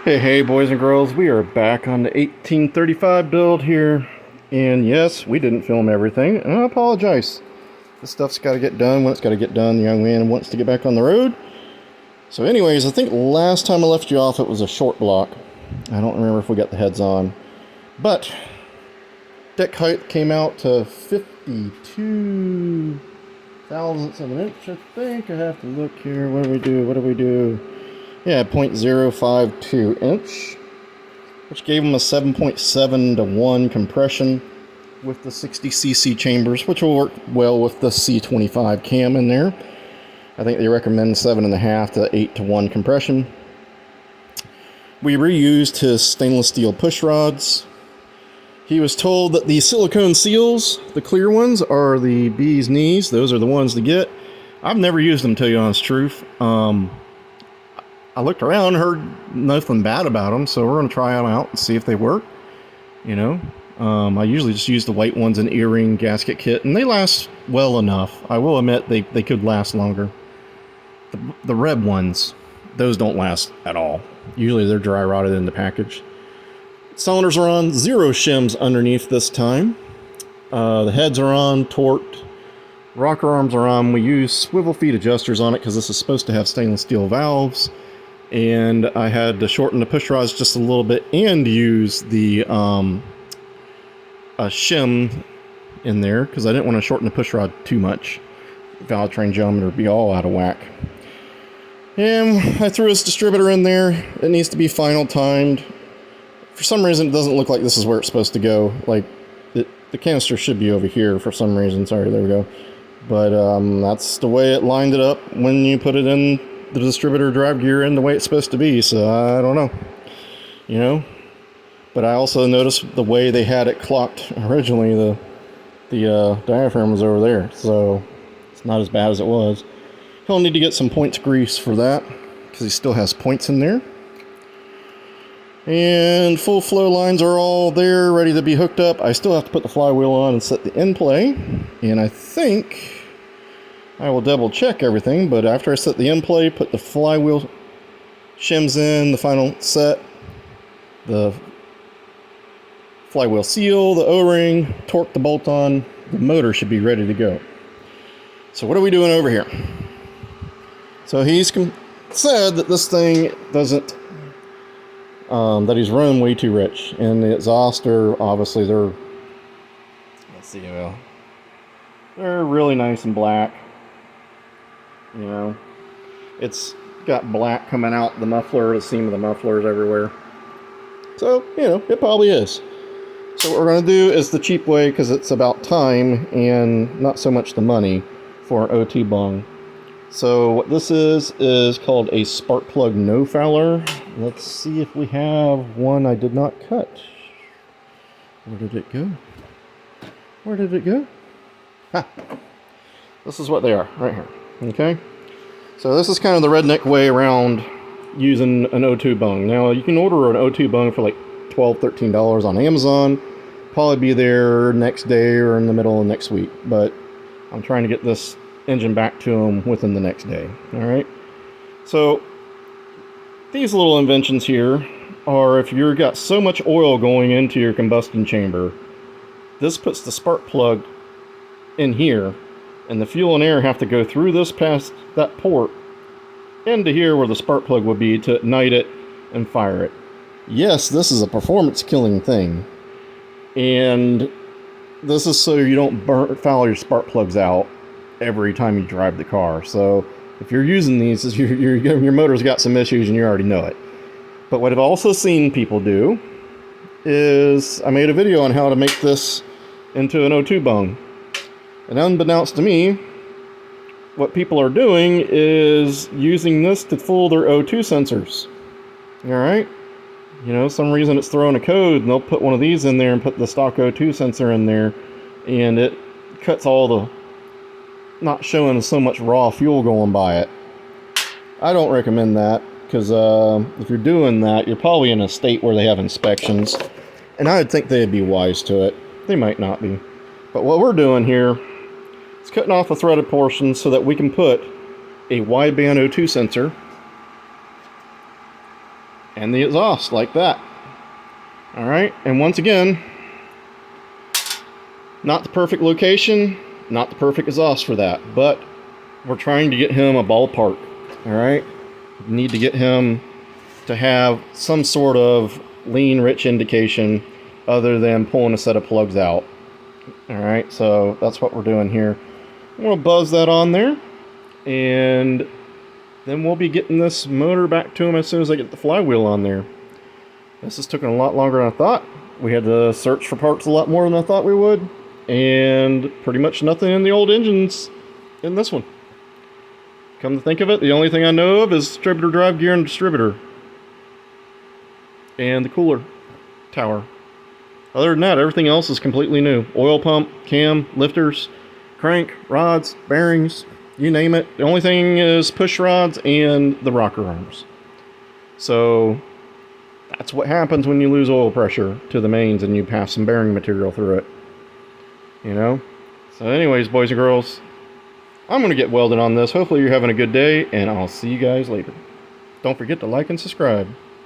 Hey, boys and girls, we are back on the 1835 build here. And yes, we didn't film everything, and I apologize. This stuff's got to get done when it's got to get done. The young man wants to get back on the road. So anyways, I think last time I left you off, it was a short block. I don't remember if we got the heads on. But deck height came out to 52 thousandths of an inch, I think. I have to look here. What do we do? Yeah, 0.052 inch, which gave them a 7.7 to 1 compression with the 60cc chambers, which will work well with the C25 cam in there. I think they recommend 7.5 to 8 to 1 compression. We reused his stainless steel push rods. He was told that the silicone seals, the clear ones, are the bee's knees. Those are the ones to get. I've never used them, to tell you the honest truth. I looked around, heard nothing bad about them, so we're going to try them out and see if they work. You know, I usually just use the white ones in earring gasket kit, and they last well enough. I will admit they could last longer. The red ones, those don't last at all. Usually they're dry rotted in the package. Cylinders are on, 0 shims underneath this time. The heads are on, torqued. Rocker arms are on. We use swivel feet adjusters on it because this is supposed to have stainless steel valves. And I had to shorten the push rods just a little bit and use the a shim in there because I didn't want to shorten the push rod too much. Valve train geometry would be all out of whack. And I threw this distributor in there. It needs to be final timed. For some reason, it doesn't look like this is where it's supposed to go. Like, the canister should be over here for some reason. Sorry, there we go. But that's the way it lined it up when you put it in the distributor drive gear in the way it's supposed to be. So I don't know, you know. But I also noticed the way they had it clocked originally. The diaphragm was over there, so it's not as bad as it was. He'll need to get some points grease for that because he still has points in there. And full flow lines are all there, ready to be hooked up. I still have to put the flywheel on and set the in play. And I think I will double check everything, but after I set the in play, put the flywheel shims in, the final set, the flywheel seal, the O-ring, torque the bolt on, the motor should be ready to go. So what are we doing over here? So he's said that this thing doesn't, that he's running way too rich. And the exhaust are, obviously they're, let's see, well, they're really nice and black. You know, it's got black coming out the muffler, the seam of the mufflers everywhere. So, you know, it probably is. So what we're going to do is the cheap way, because it's about time and not so much the money, for an O2 bung. So what this is called a spark plug no fouler. Let's see if we have one I did not cut. Where did it go? Where did it go? Ha! This is what they are, right here. Okay? So this is kind of the redneck way around using an O2 bung. Now, you can order an O2 bung for like $12, $13 on Amazon. Probably be there next day or in the middle of next week. But I'm trying to get this engine back to them within the next day. Alright? So, these little inventions here are if you've got so much oil going into your combustion chamber, this puts the spark plug in here, and the fuel and air have to go through this past that port into here where the spark plug would be to ignite it and fire it. Yes, this is a performance killing thing, and this is so you don't foul your spark plugs out every time you drive the car. So if you're using these, your motor's got some issues and you already know it. But what I've also seen people do is, I made a video on how to make this into an O2 bung. And unbeknownst to me, what people are doing is using this to fool their O2 sensors. Alright? You know, some reason it's throwing a code and they'll put one of these in there and put the stock O2 sensor in there, and it cuts all the, not showing so much raw fuel going by it. I don't recommend that, because if you're doing that, you're probably in a state where they have inspections, and I would think they'd be wise to it. They might not be. But what we're doing here is cutting off the threaded portion so that we can put a wideband O2 sensor and the exhaust like that. All right, and once again, not the perfect location, not the perfect exhaust for that, but we're trying to get him a ballpark. All right, need to get him to have some sort of lean rich indication other than pulling a set of plugs out. All right, so that's what we're doing here. I'm gonna buzz that on there, and then we'll be getting this motor back to him as soon as I get the flywheel on there. This has taken a lot longer than I thought. We had to search for parts a lot more than I thought we would, and pretty much nothing in the old engines in this one. Come to think of it, the only thing I know of is distributor drive gear and distributor, and the cooler tower. Other than that, everything else is completely new. Oil pump, cam, lifters, crank, rods, bearings, you name it. The only thing is push rods and the rocker arms. So that's what happens when you lose oil pressure to the mains and you pass some bearing material through it. You know? So anyways, boys and girls, I'm going to get welding on this. Hopefully you're having a good day, and I'll see you guys later. Don't forget to like and subscribe.